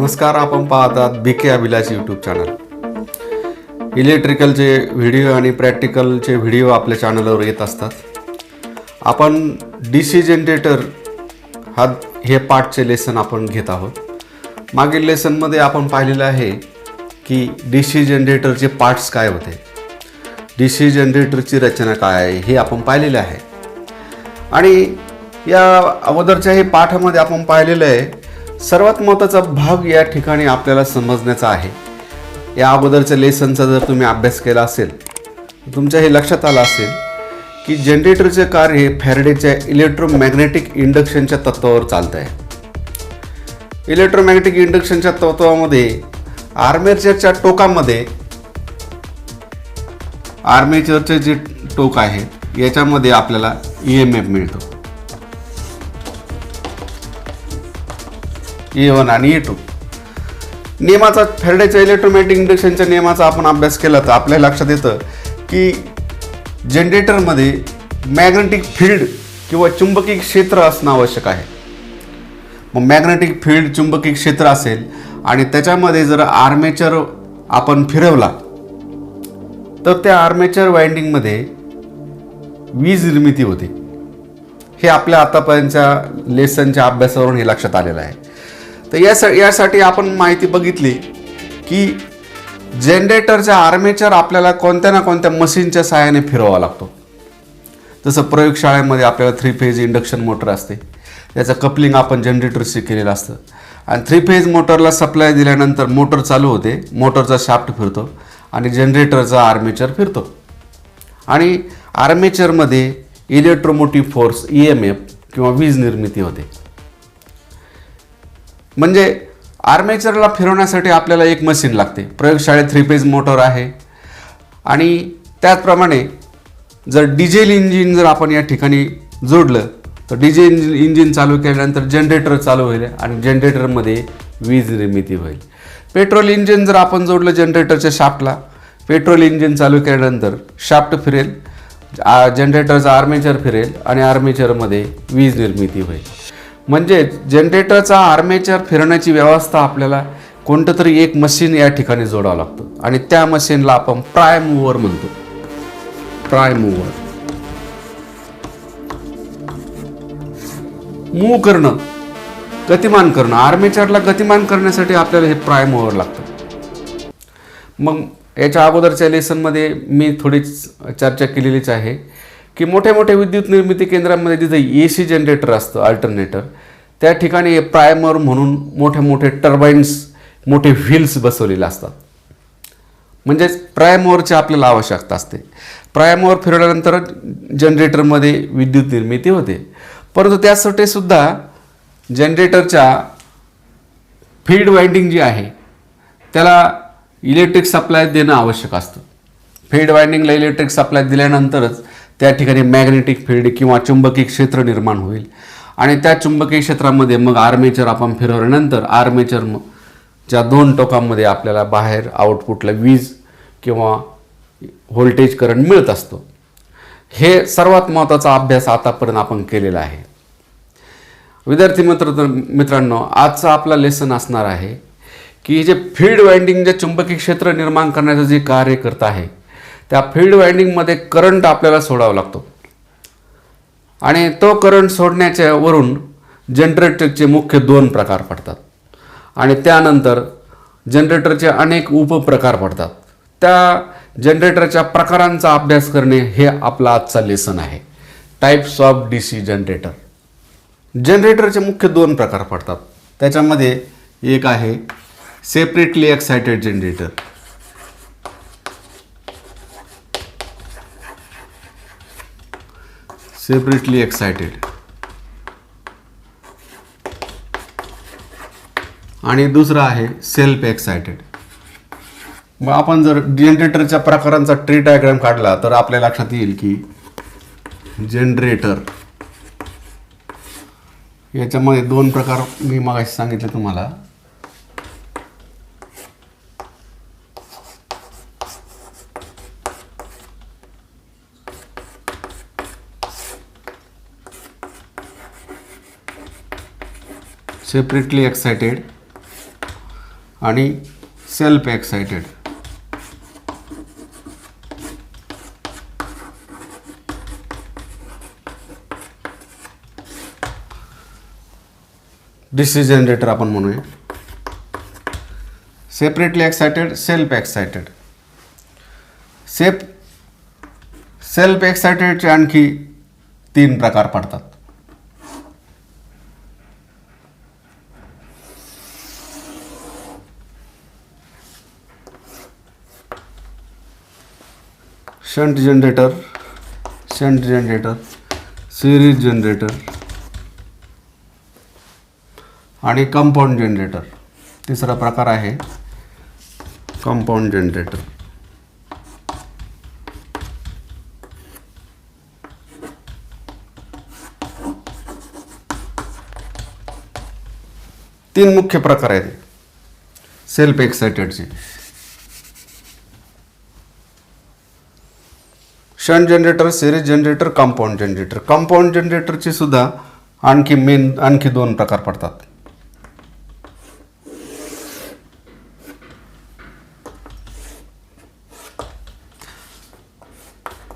नमस्कार, आपण पाहतात BK अभिलाष यूट्यूब चॅनल. इलेक्ट्रिकलचे व्हिडिओ आणि प्रॅक्टिकलचे व्हिडिओ आपल्या चॅनलवर येत असतात. आपण DC जनरेटर हे पार्टचे लेसन आपण घेत आहोत. मागील लेसनमध्ये आपण पाहिलेलं आहे की DC जनरेटरचे पार्ट्स काय होते, DC जनरेटरची रचना काय आहे हे आपण पाहिलेले आहे. आणि या अगोदरच्या हे पाठामध्ये आपण पाहिलेलं आहे सर्वात महत्त्वाचा भाग या ठिकाणी आपल्याला समजण्याचा आहे. या अगोदरच्या लेसनचा जर तुम्ही अभ्यास केला असेल तुमच्या हे लक्षात आलं असेल की जनरेटरचे कार्य हे फॅरेडेच्या इलेक्ट्रोमॅग्नेटिक इंडक्शनच्या तत्त्वावर चालतं आहे. इलेक्ट्रोमॅग्नेटिक इंडक्शनच्या तत्त्वामध्ये आर्मेचरच्या टोकामध्ये आर्मेचरचे जे टोक आहे याच्यामध्ये आपल्याला EMF मिळतो, E1 आणि E2. नियमाचा फॅरेडेच्या इलेक्ट्रोमॅग्नेटिक इंडक्शनच्या नियमाचा आपण अभ्यास केला तर आपल्या लक्षात येतं की जनरेटरमध्ये मॅग्नेटिक फील्ड किंवा चुंबकीय क्षेत्र असणं आवश्यक आहे. मग मॅग्नेटिक फील्ड चुंबकीय क्षेत्र असेल आणि त्याच्यामध्ये जर आर्मेचर आपण फिरवला तर त्या आर्मेचर वाइंडिंगमध्ये वीज निर्मिती होते. हे आपल्या आतापर्यंतच्या लेसनच्या अभ्यासावरून हे लक्षात आलेलं आहे. तर यासाठी आपण माहिती बघितली की जनरेटरचा आर्मेचर आपल्याला कोणत्या ना कोणत्या मशीनच्या सहाय्याने फिरवावा लागतो. जसं प्रयोगशाळेमध्ये आपल्याला 3 फेज इंडक्शन मोटर असते, त्याचं कपलिंग आपण जनरेटरशी केलेलं असतं आणि 3 फेज मोटरला सप्लाय दिल्यानंतर मोटर चालू होते, मोटरचा शाफ्ट फिरतो आणि जनरेटरचा आर्मेचर फिरतो आणि आर्मेचरमध्ये इलेक्ट्रोमोटिव्ह फोर्स EMF किंवा वीज निर्मिती होते. म्हणजे आर्मेचरला फिरवण्यासाठी आपल्याला एक मशीन लागते. प्रयोगशाळेत 3 फेज मोटर आहे आणि त्याचप्रमाणे जर डिझेल इंजिन जर आपण या ठिकाणी जोडलं तर डिझेल इंजिन चालू केल्यानंतर जनरेटर चालू होईल आणि जनरेटरमध्ये वीज निर्मिती होईल. पेट्रोल इंजिन जर आपण जोडलं जनरेटरच्या शाफ्टला, पेट्रोल इंजिन चालू केल्यानंतर शाफ्ट फिरेल, जनरेटरचा आर्मेचर फिरेल आणि आर्मेचरमध्ये वीज निर्मिती होईल. म्हणजे जनरेटरचा आर्मेचर फिरण्याची व्यवस्था आपल्याला कोणतं तरी एक मशीन या ठिकाणी जोडावं लागतं आणि त्या मशीनला आपण प्राइम मूव्हर म्हणतो. प्राइम मूव्हर मूव्ह करणं, गतिमान करणं. आर्मेचरला गतिमान करण्यासाठी आपल्याला हे प्राइम मूव्हर लागतं. मग याच्या अगोदरच्या लेसनमध्ये मी थोडी चर्चा केलेलीच आहे की मोठ्या मोठ्या विद्युत निर्मिती केंद्रांमध्ये जिथे AC जनरेटर असतं, अल्टरनेटर, त्या ठिकाणी प्रायमर म्हणून मोठे मोठे टर्बाईन्स, मोठे व्हील्स बसवलेले असतात. म्हणजेच प्रायमरची आपल्याला आवश्यकता असते. प्रायमर फिरवल्यानंतर जनरेटरमध्ये विद्युत निर्मिती होते. परंतु त्यासाठी सुद्धा जनरेटरच्या फील्ड वाइंडिंग जी आहे त्याला इलेक्ट्रिक सप्लाय देणं आवश्यक असतं. फील्ड वाइंडिंगला इलेक्ट्रिक सप्लाय दिल्यानंतरच त्या ठिकाणी मॅग्नेटिक फील्ड किंवा चुंबकीय क्षेत्र निर्माण होईल आणि त्या चुंबकीय क्षेत्रामध्ये मग आर्मेचर आपण फिरवल्यानंतर आर्मेचरच्या 2 टोकांमध्ये आपल्याला बाहेर आउटपुटला वीज किंवा व्होल्टेज करंट मिळत असतो. हे सर्वात महत्त्वाचा अभ्यास आतापर्यंत आपण केलेला आहे. विद्यार्थी मित्रांनो, आजचा आपला लेसन असणार आहे की जे फील्ड वाइंडिंग जे चुंबकीय क्षेत्र निर्माण करण्याचं जे कार्य करत आहे त्या फील्ड वाइंडिंगमध्ये करंट आपल्याला सोडावा लागतो आणि तो करंट सोडण्याच्या वरून जनरेटरचे मुख्य 2 प्रकार पडतात आणि त्यानंतर जनरेटरचे अनेक उपप्रकार पडतात. त्या जनरेटरच्या प्रकारांचा अभ्यास करणे हे आपला आजचा लेसन आहे. Types of DC generator. जनरेटरचे मुख्य 2 प्रकार पडतात. त्याच्यामध्ये एक आहे separately excited generator. Separately excited आणि दुसरा आहे सेल्फ एक्साइटेड. मग आपण जर जनरेटरच्या प्रकारांचा ट्री डायग्राम काढला तर आपल्या लक्षात येईल की जनरेटर याच्यामध्ये 2 प्रकार मी मगाशी सांगितले तुम्हाला. सेपरेटली एक्साइटेड आणि सेल्फ एक्साइटेड. डीसी जनरेटर आपण म्हणूया. Separately excited, self excited. Self एक्साइटेडचे आणखी 3 प्रकार पडतात. शंट जनरेटर, सिरीज जनरेटर आणि कंपाऊंड जनरेटर. तिसरा प्रकार आहे कंपाऊंड जनरेटर. तीन मुख्य प्रकार आहेत सेल्फ एक्साइटेडचे. Shunt generator, series generator, compound generator. Compound जनरेटरचे सुद्धा आणखी 2 प्रकार पडतात.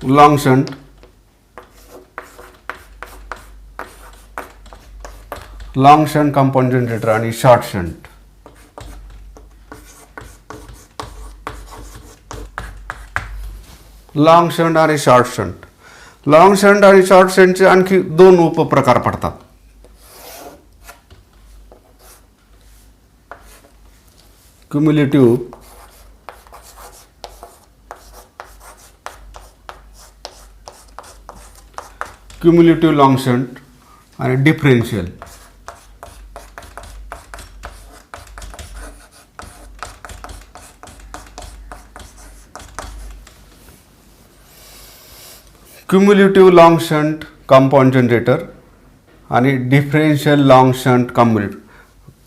लॉन्ग शंट, कंपाऊंड जनरेटर आणि शॉर्ट शंट. लॉन्ग शंट आणि शॉर्ट शंट. लॉन्ग शंट आणि शॉर्ट शंटचे आणखी 2 उपप्रकार पडतात. क्युम्युलेटिव्ह लॉन्ग शंट आणि differential. Cumulative long shunt compound generator आणि differential long shunt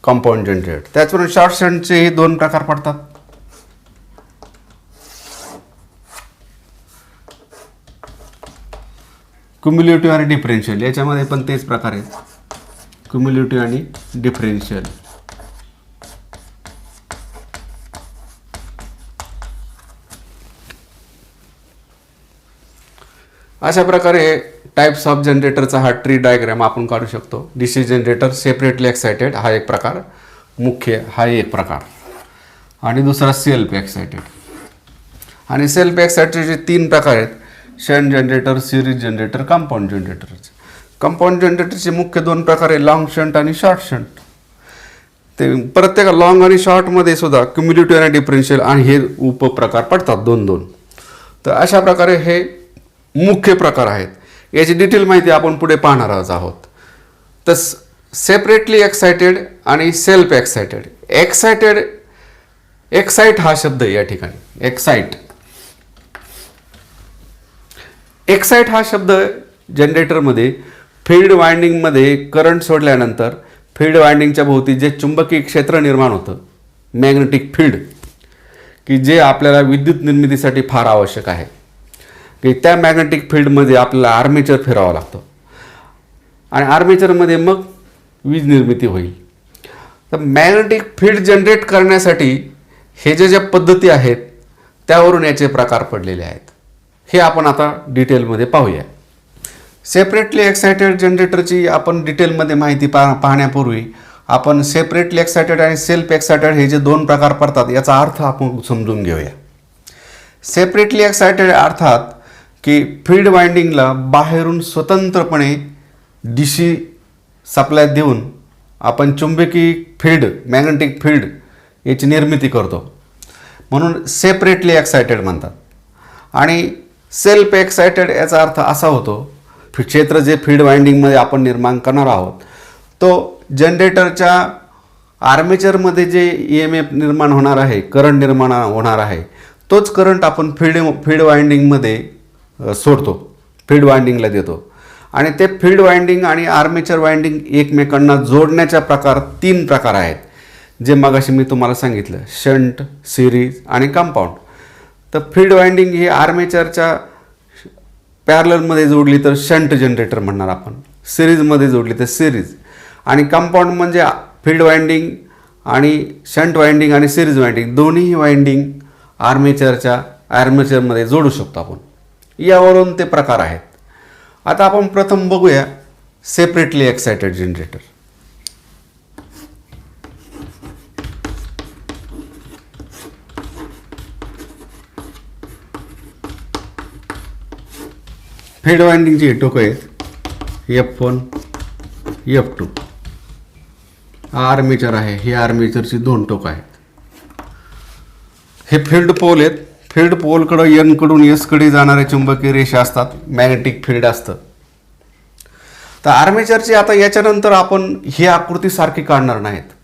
compound generator. त्याचबरोबर शॉर्ट शंटचे 2 प्रकार पडतात. क्युम्युलेटिव्ह आणि डिफरेन्शियल, याच्यामध्ये पण तेच प्रकार आहेत. क्युम्युलेटिव्ह आणि डिफरेन्शियल. अशा प्रकारे टाइप्स ऑफ जनरेटरचा हा ट्री डायग्राम आपण काढू शकतो. डीसी जनरेटर सेपरेटली एक्साइटेड हा एक प्रकार, मुख्य हा एक प्रकार, आणि दुसरा सेल्फ एक्साइटेड. आणि सेल्फ एक्साइटेडचे 3 प्रकार आहेत. Shunt generator, series generator, compound जनरेटरचे. कंपाऊंड जनरेटरचे मुख्य 2 प्रकार आहे, लॉन्ग शंट आणि शॉर्ट शंट. ते प्रत्येक लॉन्ग आणि शॉर्टमध्ये सुद्धा क्युम्युलेटिव्ह आणि डिफरेन्शियल आणि हे उपप्रकार पडतात 2-2. तर अशा प्रकारे हे मुख्य प्रकार आहेत. याची डिटेल माहिती आपण पुढे पाहणार आहोत. तर सेपरेटली एक्साइटेड आणि सेल्फ एक्साइटेड. एक्साइट हा शब्द आहे या ठिकाणी. एक्साइट हा शब्द जनरेटरमध्ये फील्ड वाइंडिंगमध्ये करंट सोडल्यानंतर फील्ड वाइंडिंगच्या भोवती जे चुंबकीय क्षेत्र निर्माण होतं, मॅग्नेटिक फील्ड, की जे आपल्याला विद्युत निर्मितीसाठी फार आवश्यक आहे, की त्या मॅग्नेटिक फील्डमध्ये आपल्याला आर्मेचर फिरावं लागतं आणि आर्मेचरमध्ये मग वीज निर्मिती होईल. तर मॅग्नेटिक फील्ड जनरेट करण्यासाठी हे ज्या पद्धती आहेत त्यावरून याचे प्रकार पडलेले आहेत. हे आपण आता डिटेलमध्ये पाहूया. सेपरेटली एक्साइटेड जनरेटरची आपण डिटेलमध्ये माहिती पाहण्यापूर्वी आपण सेपरेटली एक्साइटेड आणि सेल्फ एक्साइटेड हे जे 2 प्रकार पडतात याचा अर्थ आपण समजून घेऊया. सेपरेटली एक्साइटेड अर्थात की फील्ड वाइंडिंगला बाहेरून स्वतंत्रपणे डीसी सप्लाय देऊन आपण चुंबकीय फील्ड, मॅग्नेटिक फील्ड याची निर्मिती करतो, म्हणून सेपरेटली एक्साइटेड म्हणतात. आणि सेल्फ एक्साइटेड याचा अर्थ असा होतो, क्षेत्र जे फील्ड वाइंडिंगमध्ये आपण निर्माण करणार आहोत तो जनरेटरच्या आर्मेचरमध्ये जे EMF निर्माण होणार आहे, करंट निर्माण होणार आहे, तोच करंट आपण फील्ड वाइंडिंगमध्ये सोडतो, फील्ड वाइंडिंगला देतो. आणि ते फील्ड वाइंडिंग आणि आर्मेचर वाइंडिंग एकमेकांना जोडण्याच्या 3 प्रकार आहेत, जे मगाशी मी तुम्हाला सांगितलं, शंट, सिरीज आणि कंपाऊंड. तर फील्ड वाइंडिंग ही आर्मेचरच्या पॅरललमध्ये जोडली तर शंट जनरेटर म्हणणार आपण, सिरीजमध्ये जोडली तर सिरीज, आणि कंपाऊंड म्हणजे फील्ड वाइंडिंग आणि शंट वाइंडिंग आणि सिरीज वाइंडिंग दोन्ही वाइंडिंग आर्मेचरमध्ये जोडू शकतो आपण. यावरून ते प्रकार आहेत. आता आपण प्रथम बघूया सेपरेटली एक्साइटेड जनरेटर. फीड वाइंडिंगची हे टोकं आहेत F1 F2. हा आर्मेचर आहे. ही आर्मेचरची 2 टोकं आहेत. हे फील्ड पोल आहेत. फील्ड पोलकडं N कडून S कडे जाणारे चुंबकीय रेषा असतात. मॅग्नेटिक फील्ड असतं. तर आर्मेचरची आता याच्यानंतर आपण ही आकृती सारखी काढणार नाहीत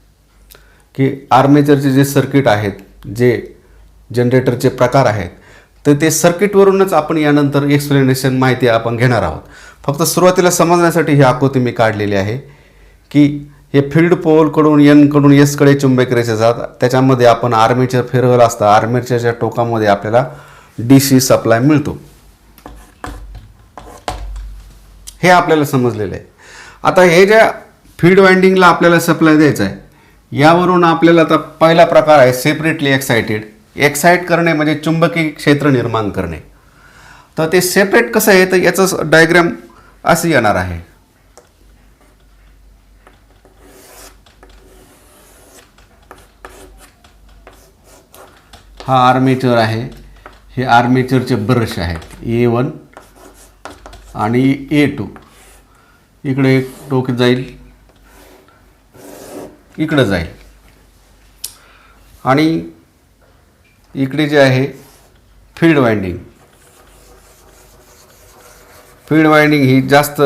की आर्मेचरचे जे सर्किट आहेत, जे जनरेटरचे प्रकार आहेत, तर ते सर्किटवरूनच आपण यानंतर एक्सप्लेनेशन माहिती आपण घेणार आहोत. फक्त सुरुवातीला समजण्यासाठी ही आकृती मी काढलेली आहे की हे फील्ड पोलकडून N कडून S कडे चुंबकीय रेषा जातात. त्याच्यामध्ये आपण आर्मेचर फिरवलं असतं. आर्मेचरच्या टोकामध्ये आपल्याला DC सप्लाय मिळतो. हे आपल्याला समजलेलं आहे. आता हे ज्या फीड वाइंडिंगला आपल्याला सप्लाय द्यायचा आहे, यावरून आपल्याला आता पहिला प्रकार आहे सेपरेटली एक्साइटेड. एक्साइट करणे म्हणजे चुंबकीय क्षेत्र निर्माण करणे. तर ते सेपरेट कसं आहे, तर याचं डायग्राम असं येणार आहे. हा आर्मेचर आहे. हे आर्मेचरचे ब्रश आहेत A1 आणि A2. इकडे एक टोक जाईल, इकडं जाईल आणि इकडे जे आहे फील्ड वाइंडिंग. फील्ड वाइंडिंग ही जास्त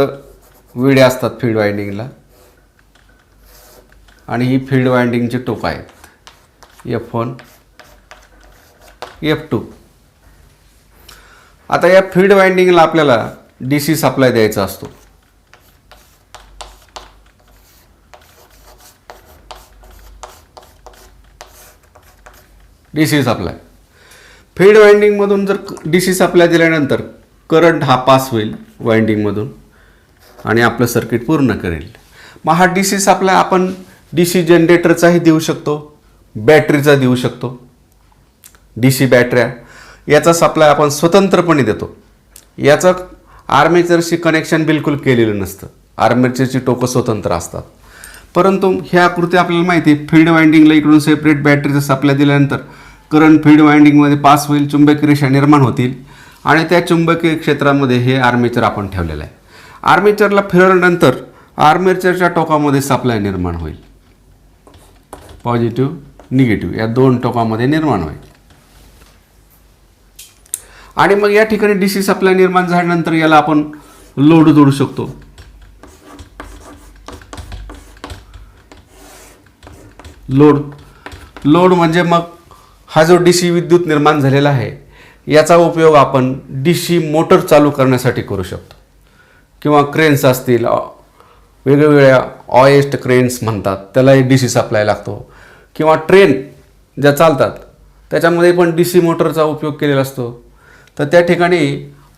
विडे असतात फील्ड वाइंडिंगला आणि ही फील्ड वाइंडिंगचे टोक आहेत F1 F2. आता या फील्ड वाइंडिंगला आपल्याला DC सप्लाय द्यायचा असतो. DC सप्लाय फील्ड वाइंडिंगमधून जर DC सप्लाय दिल्यानंतर करंट हा पास होईल वाइंडिंगमधून आणि आपलं सर्किट पूर्ण करेल. मग हा DC सप्लाय आपण DC जनरेटरचाही देऊ शकतो, बॅटरीचा देऊ शकतो. DC बॅटऱ्या याचा सप्लाय आपण स्वतंत्रपणे देतो. याचं आर्मेचरशी कनेक्शन बिलकुल केलेलं नसतं. आर्मेचरची टोकं स्वतंत्र असतात. परंतु ही आकृती आपल्याला माहिती आहे, फील्ड वाइंडिंगला इकडून सेपरेट बॅटरीचा सप्लाय दिल्यानंतर करंट फील्ड वाइंडिंगमध्ये पास होईल, चुंबकीय रेषा निर्माण होतील आणि त्या चुंबकीय क्षेत्रामध्ये हे आर्मेचर आपण ठेवलेलं आहे. आर्मेचरला फिरवल्यानंतर आर्मेचरच्या टोकामध्ये सप्लाय निर्माण होईल. पॉझिटिव्ह निगेटिव्ह या 2 टोकामध्ये निर्माण होईल आणि मग या ठिकाणी DC सप्लाय निर्माण झाल्यानंतर याला आपण लोड जोडू शकतो. लोड म्हणजे मग हा जो DC विद्युत निर्माण झालेला आहे याचा उपयोग आपण DC मोटर चालू करण्यासाठी करू शकतो. किंवा क्रेन्स असतील, वेगवेगळ्या ऑयस्ट क्रेन्स म्हणतात, त्यालाही DC सप्लाय लागतो. किंवा ट्रेन ज्या चालतात त्याच्यामध्ये पण DC मोटरचा उपयोग केलेला असतो. तर त्या ठिकाणी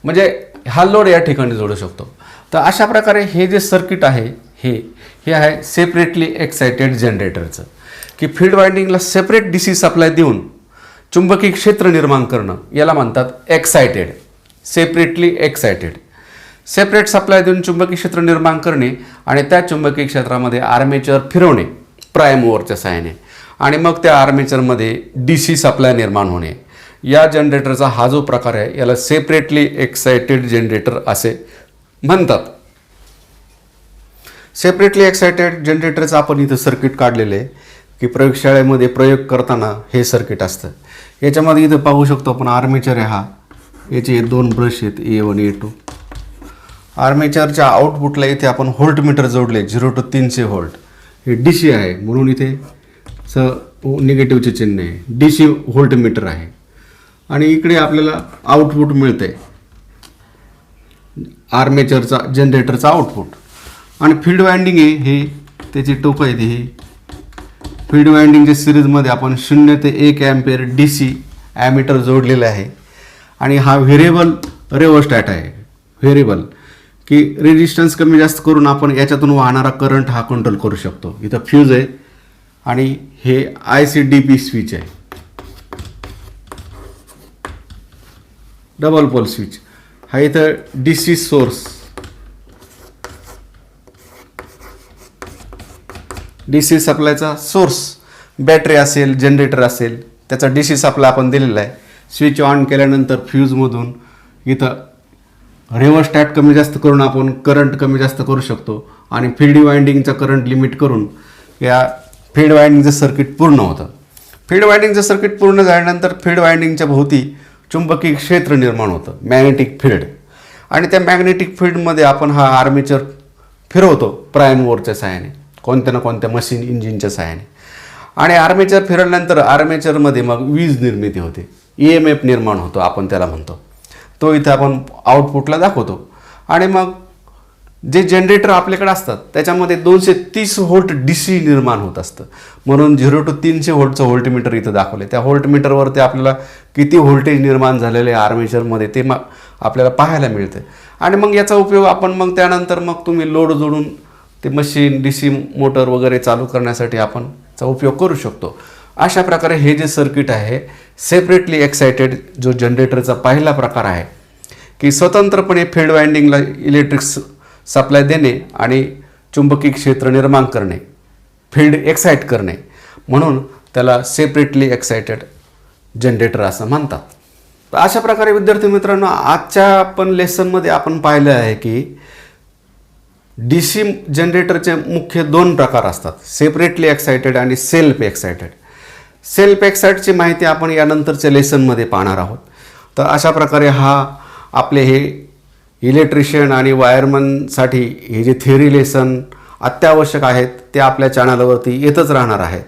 म्हणजे हा लोड या ठिकाणी जोडू शकतो. तर अशा प्रकारे हे जे सर्किट आहे हे आहे सेपरेटली एक्साइटेड जनरेटरचं, की फील्ड वाइंडिंगला सेपरेट DC सप्लाय देऊन चुंबकीय क्षेत्र निर्माण करणं याला म्हणतात excited. Separately excited separate supply देऊन चुंबकीय क्षेत्र निर्माण करणे आणि त्या चुंबकीय क्षेत्रामध्ये आर्मेचर फिरवणे प्राइम मूवरच्या सहाय्याने आणि मग त्या आर्मेचरमध्ये DC सप्लाय निर्माण होणे. या जनरेटरचा हा जो प्रकार आहे याला सेपरेटली एक्साइटेड जनरेटर असे म्हणतात. सेपरेटली एक्साइटेड जनरेटरचं आपण इथं सर्किट काढलेलं आहे की प्रयोगशाळेमध्ये प्रयोग करताना हे सर्किट असतं. याच्यामध्ये इथं पाहू शकतो आपण आर्मेचर आहे. हा याचे 2 ब्रश आहेत A1 A2. आर्मेचरच्या आउटपुटला इथे आपण व्होल्टमीटर जोडले 0 to 300 व्होल्ट. हे DC आहे म्हणून इथे निगेटिव्हचे चिन्ह आहे. DC व्होल्टमीटर आहे आणि इकडे आपल्याला आउटपुट मिळते आर्मेचरचा जनरेटरचा आउटपुट. आणि फील्ड वाइंडिंग आहे हे त्याची टोकं आहेत. हे फील्ड वाइंडिंगच्या सिरीजमध्ये आपण 0 ते 1 अँपिअर DC ॲमीटर जोडलेला आहे आणि हा व्हेरिएबल रेओस्टॅट आहे. व्हेरिएबल की रेजिस्टन्स कमी जास्त करून आपण याच्यातून वाहणारा करंट हा कंट्रोल करू शकतो. इथं फ्यूज आहे आणि हे ICDP स्विच आहे, डबल पोल स्विच. हा इथं DC सोर्स, DC सप्लायचा सोर्स, बॅटरी असेल, जनरेटर असेल, त्याचा DC सप्लाय आपण दिलेला आहे. स्विच ऑन केल्यानंतर फ्यूजमधून इथं रिव्हर्स्टॅट कमी जास्त करून आपण करंट कमी जास्त करू शकतो आणि फील्ड वाइंडिंगचं करंट लिमिट करून या फील्ड वाइंडिंगचं सर्किट पूर्ण होतं. फील्ड वाइंडिंगचं सर्किट पूर्ण झाल्यानंतर फील्ड वाइंडिंगच्या भोवती चुंबकीय क्षेत्र निर्माण होतं, मॅग्नेटिक फील्ड. आणि त्या मॅग्नेटिक फील्डमध्ये आपण हा आर्मेचर फिरवतो प्राईम मूवरच्या सहाय्याने, कोणत्या ना कोणत्या मशीन इंजिनच्या सहाय्याने. आणि आर्मेचर फिरवल्यानंतर आर्मेचरमध्ये मग वीज निर्मिती होते, EMF निर्माण होतो आपण त्याला म्हणतो. तो इथे आपण आउटपुटला दाखवतो. आणि मग जे जनरेटर आपल्याकडे असतात त्याच्यामध्ये 230 व्होल्ट DC निर्माण होत असतं. म्हणून 0 to 300 व्होल्टचं व्होल्टमीटर इथं दाखवले. त्या व्होल्टमीटरवरती आपल्याला किती व्होल्टेज निर्माण झालेले आहे आर्मेचरमध्ये ते मग आपल्याला पाहायला मिळतं. आणि मग याचा उपयोग आपण मग त्यानंतर मग तुम्ही लोड जोडून ते मशीन DC मोटर वगैरे चालू करण्यासाठी आपण याचा उपयोग करू शकतो. अशा प्रकारे हे जे सर्किट आहे सेपरेटली एक्साइटेड जो जनरेटरचा पहिला प्रकार आहे की स्वतंत्रपणे फील्ड वाइंडिंगला इलेक्ट्रिक सप्लाय देणे आणि चुंबकीय क्षेत्र निर्माण करणे, फील्ड एक्साइट करणे, म्हणून त्याला सेपरेटली एक्साइटेड जनरेटर असं म्हणतात. तर अशा प्रकारे विद्यार्थी मित्रांनो आजच्या आपण लेसनमध्ये आपण पाहिलं आहे की DC जनरेटरचे मुख्य 2 प्रकार असतात, सेपरेटली एक्साइटेड आणि सेल्फ एक्साइटेड. सेल्फ एक्साइटची माहिती आपण यानंतरच्या लेसनमध्ये पाहणार आहोत. तर अशा प्रकारे हा आपले हे इलेक्ट्रिशियन आणि वायरमनसाठी हे जे थिअरी लेसन अत्यावश्यक आहेत ते आपल्या चॅनलवरती येतच राहणार आहेत.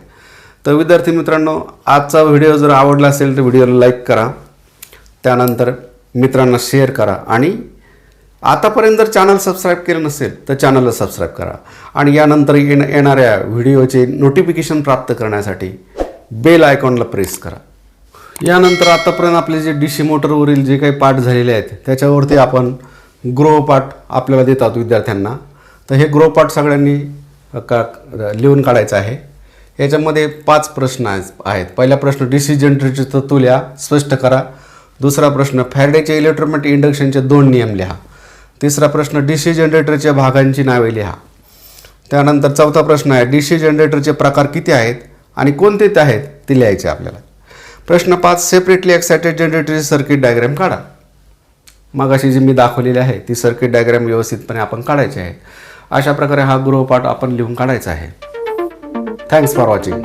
तर विद्यार्थी मित्रांनो आजचा व्हिडिओ जर आवडला असेल तर व्हिडिओला लाईक करा, त्यानंतर मित्रांना शेअर करा आणि आतापर्यंत जर चॅनल सबस्क्राईब केलं नसेल तर चॅनलला सबस्क्राईब करा. आणि यानंतर येणाऱ्या व्हिडिओचे नोटिफिकेशन प्राप्त करण्यासाठी बेल आयकॉनला प्रेस करा. यानंतर आतापर्यंत आपले जे DC मोटरवरील जे काही पाठ झालेले आहेत त्याच्यावरती आपण गृहपाठ आपल्याला देतात विद्यार्थ्यांना. तर हे गृहपाठ सगळ्यांनी लिहून काढायचं आहे. याच्यामध्ये 5 प्रश्न आहेत. पहिला प्रश्न DC जनरेटरचे तत्व लिहा, स्पष्ट करा. दुसरा प्रश्न फॅरेडेच्या इलेक्ट्रोमॅग्नेटिक इंडक्शनचे 2 नियम लिहा. तिसरा प्रश्न DC जनरेटरच्या भागांची नावे लिहा. त्यानंतर चौथा प्रश्न आहे DC जनरेटरचे प्रकार किती आहेत आणि कोणते ते आहेत ते लिहायचे आपल्याला. प्रश्न 5 सेपरेटली एक्साइटेड जनरेटरची सर्किट डायग्राम काढा. मग अशी जी मी दाखवलेली आहे ती सर्किट डायग्राम व्यवस्थितपणे आपण काढायची आहे. अशा प्रकारे हा गृहपाठ आपण लिहून काढायचा आहे. Thanks for watching.